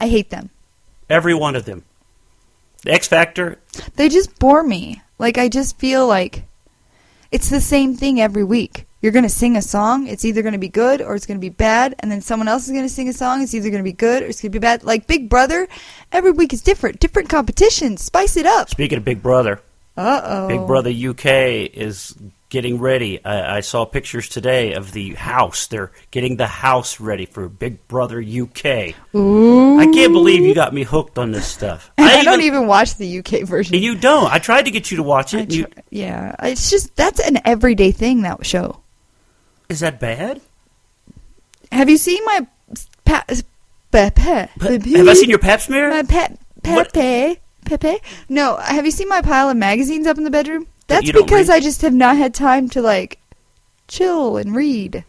I hate them. Every one of them. The X Factor. They just bore me. Like, I just feel like it's the same thing every week. You're going to sing a song. It's either going to be good or it's going to be bad. And then someone else is going to sing a song. It's either going to be good or it's going to be bad. Like Big Brother, every week is different. Different competitions. Spice it up. Speaking of Big Brother. Uh-oh. Big Brother UK is getting ready. I saw pictures today of the house. They're getting the house ready for Big Brother UK. Ooh. I can't believe you got me hooked on this stuff. I don't even watch the UK version. You don't. I tried to get you to watch it. Yeah. It's just, that's an everyday thing, that show. Is that bad? Have you seen my... have I seen your pap smear? My Pepe? No, have you seen my pile of magazines up in the bedroom? That's because I just have not had time to, like, chill and read.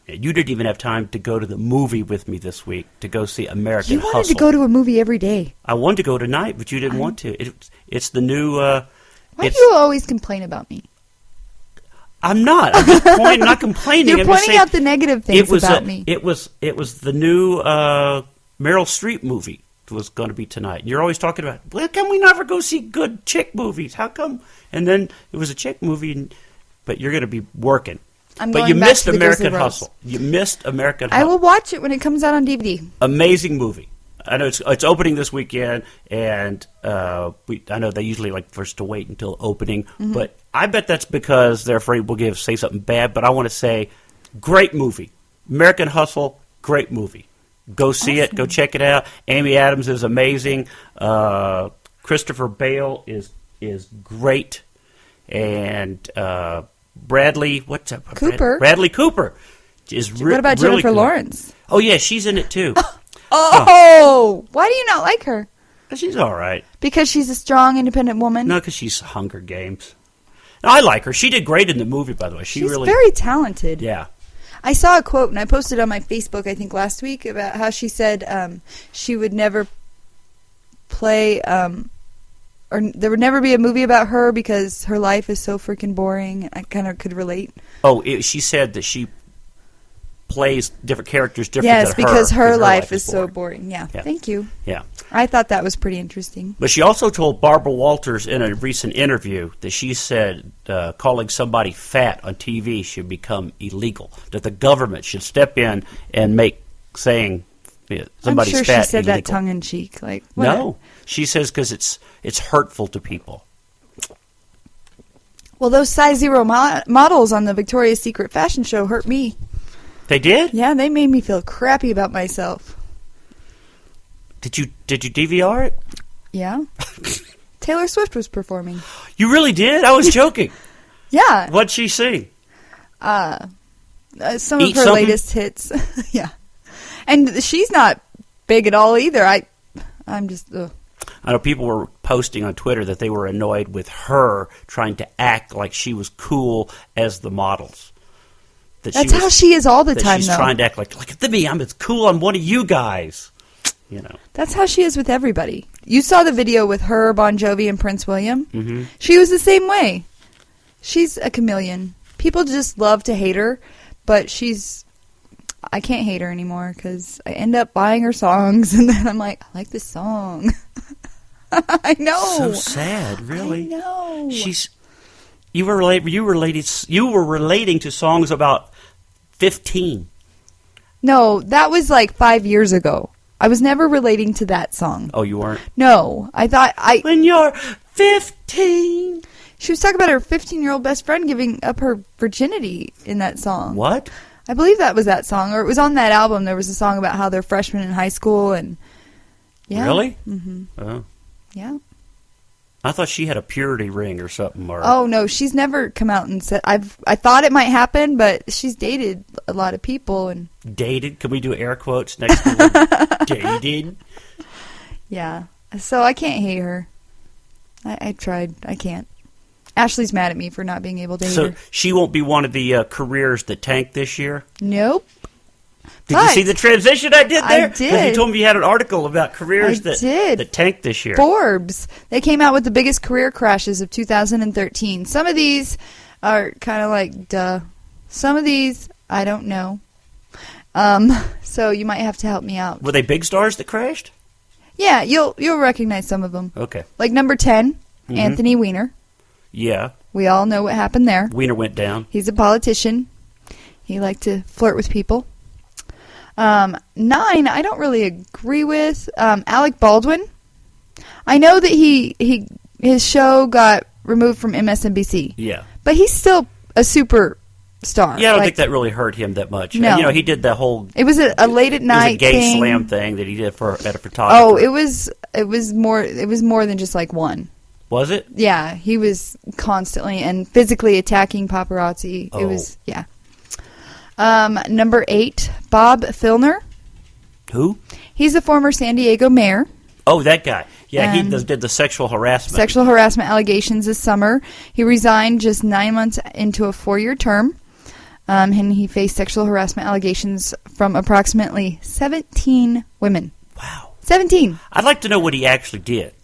You didn't even have time to go to the movie with me this week to go see American Hustle. You wanted to go to a movie every day. I wanted to go tonight, but you didn't want to. It's the new... Why do you always complain about me? I'm not. I'm just not complaining. You're pointing out the negative things about me. It was the new Meryl Streep movie was going to be tonight. And you're always talking about, well, can we never go see good chick movies? How come? And then it was a chick movie, but you're going to be working. But you missed American Hustle. You missed American Hustle. I will watch it when it comes out on DVD. Amazing movie. I know it's opening this weekend, and I know they usually like for us to wait until opening, but I bet that's because they're afraid we'll say something bad. But I want to say, great movie, American Hustle, great movie. Go see it. Go check it out. Amy Adams is amazing. Christopher Bale is great, and Bradley Cooper. Bradley Cooper is What about really Jennifer good. Lawrence? Oh yeah, she's in it too. Oh, why do you not like her? She's all right. Because she's a strong, independent woman? No, because she's Hunger Games. No, I like her. She did great in the movie, by the way. She's very talented. Yeah. I saw a quote, and I posted on my Facebook, I think, last week, about how she said she would never play, or there would never be a movie about her because her life is so freaking boring. I kind of could relate. Oh, she said that she plays different characters different than her. Yes, because her life is boring. So boring. Yeah, thank you. Yeah. I thought that was pretty interesting. But she also told Barbara Walters in a recent interview that she said calling somebody fat on TV should become illegal, that the government should step in and make saying somebody's fat illegal. I'm sure she said that tongue-in-cheek. Like, no, she says because it's hurtful to people. Well, those size zero models on the Victoria's Secret fashion show hurt me. They did? Yeah, they made me feel crappy about myself. Did you DVR it? Yeah. Taylor Swift was performing. You really did? I was joking. Yeah. What'd she sing? Some of her latest hits. Yeah. And she's not big at all either. I'm just... Ugh. I know people were posting on Twitter that they were annoyed with her trying to act like she was cool as the models. That's how she is all the time, she's though. Trying to act like, look at me, I'm as cool, I'm one of you guys. You know. That's how she is with everybody. You saw the video with her, Bon Jovi, and Prince William? Mm-hmm. She was the same way. She's a chameleon. People just love to hate her, but I can't hate her anymore because I end up buying her songs, and then I'm like, I like this song. I know. So sad, really. I know. You were relating to songs about 15. No, that was like 5 years ago. I was never relating to that song. Oh, you weren't? No, I thought When you're 15. She was talking about her 15-year-old best friend giving up her virginity in that song. What? I believe that was that song, or it was on that album. There was a song about how they're freshmen in high school, and yeah. Really? Mm-hmm. Oh. Yeah. I thought she had a purity ring or something. Oh no, she's never come out and said. I thought it might happen, but she's dated a lot of people and dated. Can we do air quotes next to the dated? Yeah. So I can't hate her. I tried. I can't. Ashley's mad at me for not being able to hate her. So she won't be one of the careers that tanked this year? Nope. Did you see the transition I did there? I did. Because you told me you had an article about careers that tanked this year. Forbes. They came out with the biggest career crashes of 2013. Some of these are kind of like, duh. Some of these, I don't know. So you might have to help me out. Were they big stars that crashed? Yeah, you'll recognize some of them. Okay. Like number 10, Anthony Weiner. Yeah. We all know what happened there. Wiener went down. He's a politician. He liked to flirt with people. 9, I don't really agree with. Alec Baldwin. I know that his show got removed from MSNBC. Yeah. But he's still a super star. Yeah, I don't think that really hurt him that much. No. And, he did the whole... It was a late at night It was a gay thing. slam thing that he did at a photographer. Oh, it was more than just like one. Was it? Yeah, he was constantly and physically attacking paparazzi. Oh. It was, yeah. Number 8, Bob Filner. Who? He's a former San Diego mayor. Oh, that guy. Yeah, he And did the sexual harassment. Sexual harassment allegations this summer. He resigned just 9 months into a 4-year term. And he faced sexual harassment allegations from approximately 17 women. Wow. 17. I'd like to know what he actually did.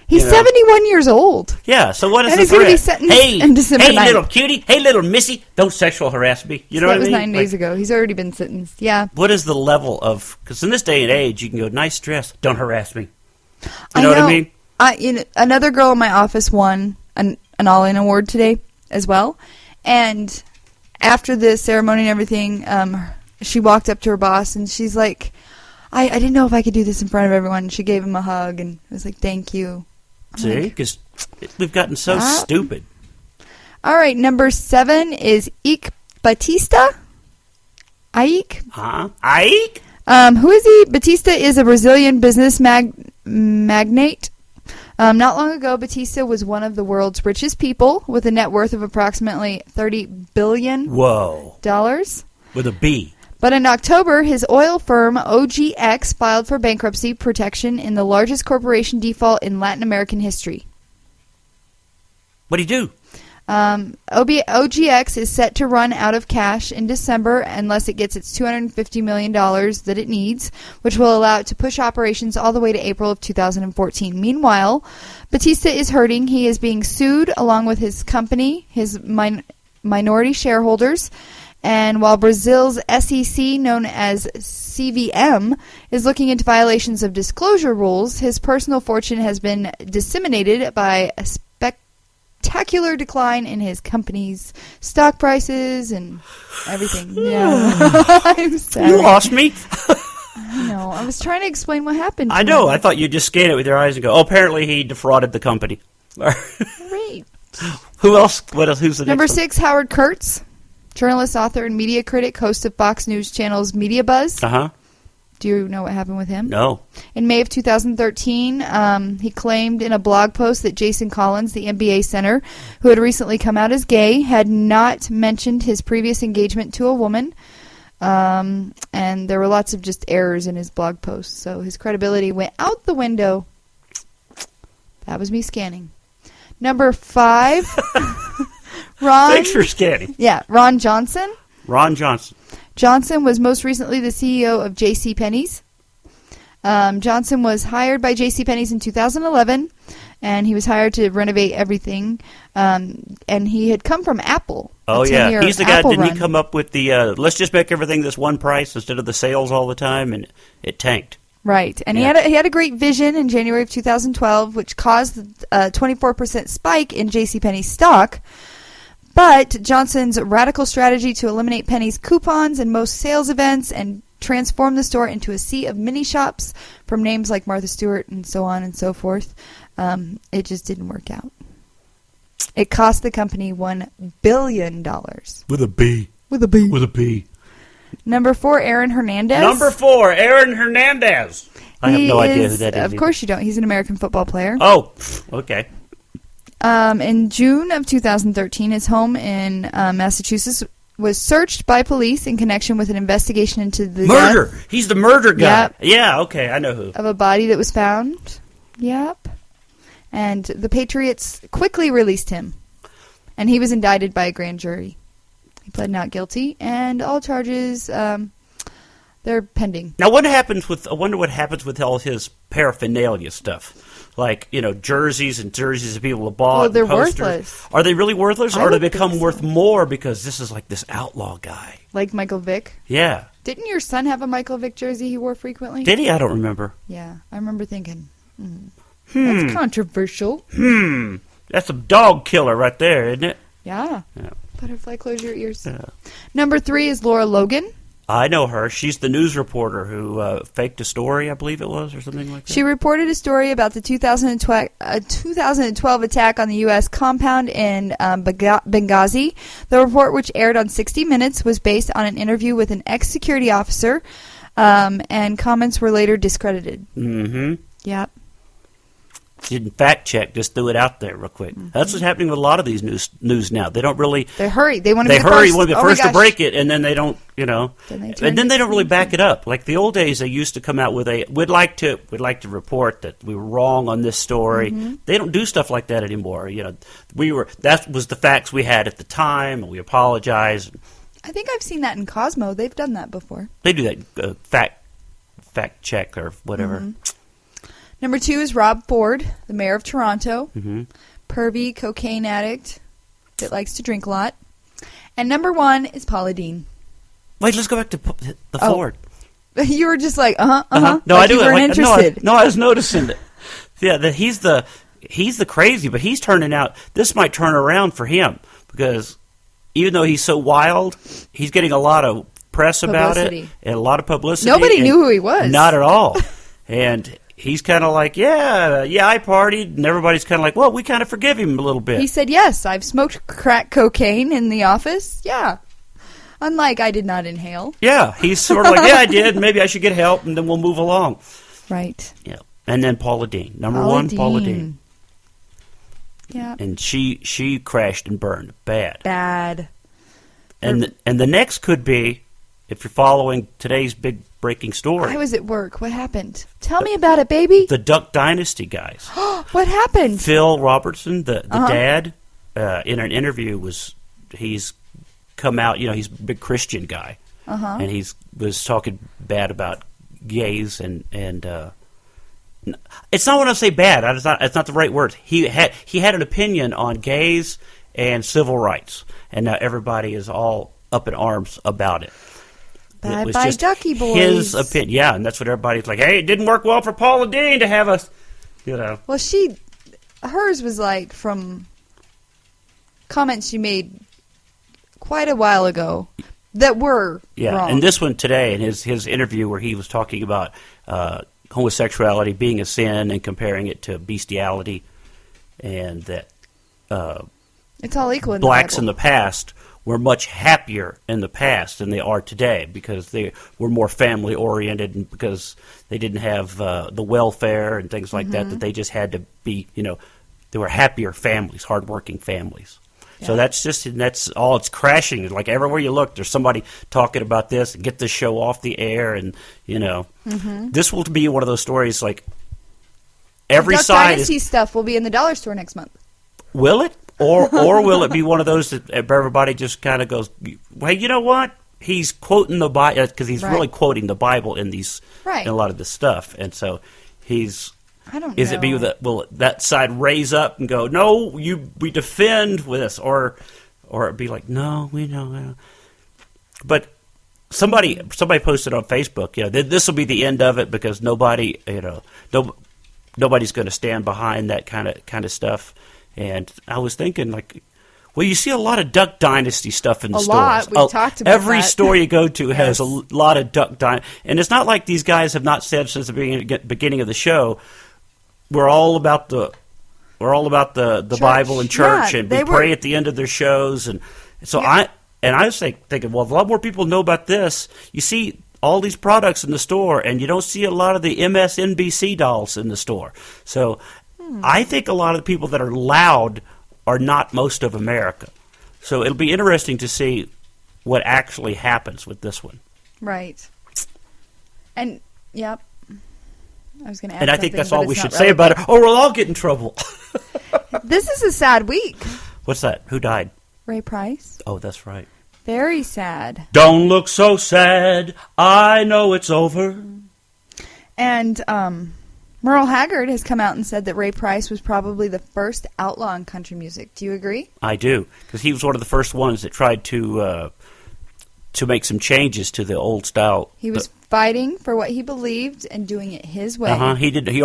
He's 71 years old. Yeah, so what is And the he's going to be threat? sentenced in December Hey, 9th. little cutie. Hey, little missy. Don't sexual harass me. You know what I That was mean? 9 days ago. He's already been sentenced. Yeah. What is the level of... Because in this day and age, you can go, nice dress. Don't harass me. You I know what I mean? Another girl in my office won an All-In award today as well. And after the ceremony and everything, she walked up to her boss and she's like, I didn't know if I could do this in front of everyone. She gave him a hug and was like, thank you. See? Because we've gotten so stupid. All right, number 7 is Ike Batista. Ike? Huh? Ike? Who is he? Batista is a Brazilian business magnate. Not long ago, Batista was one of the world's richest people with a net worth of approximately $30 billion. Whoa. With a B. But in October, his oil firm, OGX, filed for bankruptcy protection in the largest corporation default in Latin American history. What'd he do? OGX is set to run out of cash in December unless it gets its $250 million that it needs, which will allow it to push operations all the way to April of 2014. Meanwhile, Batista is hurting. He is being sued along with his company, his minority shareholders, and while Brazil's SEC, known as CVM, is looking into violations of disclosure rules, his personal fortune has been disseminated by a spectacular decline in his company's stock prices and everything. Yeah. I'm sorry. You lost me. I know. I was trying to explain what happened to I know. him. I thought you'd just scan it with your eyes and go, oh, apparently he defrauded the company. Great. Who else? What else? Who's the Number next 6, Howard Kurtz. Journalist, author, and media critic, host of Fox News Channel's Media Buzz. one? Uh-huh. Do you know what happened with him? No. In May of 2013, he claimed in a blog post that Jason Collins, the NBA center, who had recently come out as gay, had not mentioned his previous engagement to a woman. And there were lots of just errors in his blog post. So his credibility went out the window. That was me scanning. Number 5... Ron. Thanks for scanning. Yeah, Ron Johnson. Ron Johnson. Johnson was most recently the CEO of JCPenney's. Johnson was hired by JCPenney's in 2011, and he was hired to renovate everything. And he had come from Apple. Oh, yeah. He's the guy, Apple didn't run. he come up with the, let's just make everything this one price instead of the sales all the time, and it tanked. Right, and Yeah. he had a great vision in January of 2012, which caused a 24% spike in JCPenney's stock. But Johnson's radical strategy to eliminate Penny's coupons and most sales events and transform the store into a sea of mini shops from names like Martha Stewart and so on and so forth, it just didn't work out. It cost the company $1 billion. With a B. With a B. With a B. Number 4, Aaron Hernandez. Number 4, Aaron Hernandez. I have no idea who that is. Of course you don't. He's an American football player. Oh, okay. In June of 2013, his home in Massachusetts was searched by police in connection with an investigation into the Murder. death He's the murder guy. Yep. Yeah, okay, I know who. of a body that was found. Yep. And the Patriots quickly released him. And he was indicted by a grand jury. He pled not guilty, and all charges, there They're pending. Now, I wonder what happens with all his paraphernalia stuff, like jerseys and jerseys that people have bought. Well, they're posters. worthless. Are they really worthless, I or do would they become think so. worth more because this is like this outlaw guy? Like Michael Vick. Yeah. Didn't your son have a Michael Vick jersey he wore frequently? Did he? I don't remember. Yeah, I remember thinking, that's controversial. That's a dog killer right there, isn't it? Yeah. Yeah. Butterfly, close your ears. Yeah. Number 3 is Laura Logan. I know her. She's the news reporter who faked a story, I believe it was, or something like that. She reported a story about the 2012 attack on the U.S. compound in Benghazi. The report, which aired on 60 Minutes, was based on an interview with an ex-security officer, and comments were later discredited. Mm-hmm. Yep. Didn't fact check, just threw it out there real quick. That's what's happening with a lot of these news now. They don't really... They hurry. They want to be They first. want to be first to break it, and then they don't, Then and then they don't really back it up. Like the old days, they used to come out with we'd like to report that we were wrong on this story. They don't do stuff like that anymore. That was the facts we had at the time, and we apologize. I think I've seen that in Cosmo. They've done that before. They do that fact check or whatever. Number 2 is Rob Ford, the mayor of Toronto. Mm-hmm. Pervy, cocaine addict that likes to drink a lot. And number 1 is Paula Deen. Wait, let's go back to the Ford. You were just like, No, like I do. You weren't interested. I was noticing it. Yeah, that he's the crazy, but he's turning out. This might turn around for him because even though he's so wild, he's getting a lot of press about it and a lot of publicity. Nobody knew who he was. Not at all. And he's kind of like, yeah, I partied, and everybody's kind of like, well, we kind of forgive him a little bit. He said, yes, I've smoked crack cocaine in the office. Yeah. Unlike I did not inhale. Yeah, he's sort of like, yeah, I did. Maybe I should get help, and then we'll move along. Right. Yeah. And then Paula Deen. Number 1, Paula Deen. Yeah. And she crashed and burned bad. Bad. And the next could be, if you're following today's big breaking story. I was at work. What happened? Tell me about it, baby. The Duck Dynasty guys. What happened? Phil Robertson, the dad, in an interview he's come out. He's a big Christian guy, and was talking bad about gays and it's not what I say bad. It's not the right word. He had an opinion on gays and civil rights, and now everybody is all up in arms about it. Bye It was bye, just Ducky boys. his opinion. Yeah, and that's what everybody's like, hey, it didn't work well for Paula Deen to have us, Well, hers was like from comments she made quite a while ago that were wrong. And this one today, in his interview where he was talking about homosexuality being a sin and comparing it to bestiality, and that it's all equal in blacks the in Bible. the past were much happier in the past than they are today because they were more family oriented and because they didn't have the welfare and things like that they just had to be, they were happier families, hardworking families. Yeah. So that's all. It's crashing. Like everywhere you look, there's somebody talking about this and get this show off the air, and this will be one of those stories. Like every Duck side Dynasty stuff will be in the dollar store next month. Will it? Or will it be one of those that everybody just kind of goes, well, you know what? He's quoting the Bible, because he's really quoting the Bible in in a lot of this stuff. And so I don't know. Is it be that, will that side raise up and go, no, we defend with this? Or it be like, no, we know. But somebody posted on Facebook, this will be the end of it because nobody's going to stand behind that kind of stuff. And I was thinking, like, well, you see a lot of Duck Dynasty stuff in the stores. A lot. We've talked about every that. store you go to has a lot of Duck Dynasty. And it's not like these guys have not said since the beginning of the show, we're all about the Bible and church, and we pray at the end of their shows. And so I was thinking, well, if a lot more people know about this, you see all these products in the store, and you don't see a lot of the MSNBC dolls in the store. So I think a lot of the people that are loud are not most of America. So it'll be interesting to see what actually happens with this one. Right. And, yep. I was going to add And I think something, that's but all it's we not should say about it, or we'll all get in trouble. This is a sad week. What's that? Who died? Ray Price. Oh, that's right. Very sad. Don't look so sad. I know it's over. And Merle Haggard has come out and said that Ray Price was probably the first outlaw in country music. Do you agree? I do, because he was one of the first ones that tried to make some changes to the old style. He was fighting for what he believed and doing it his way. He did. He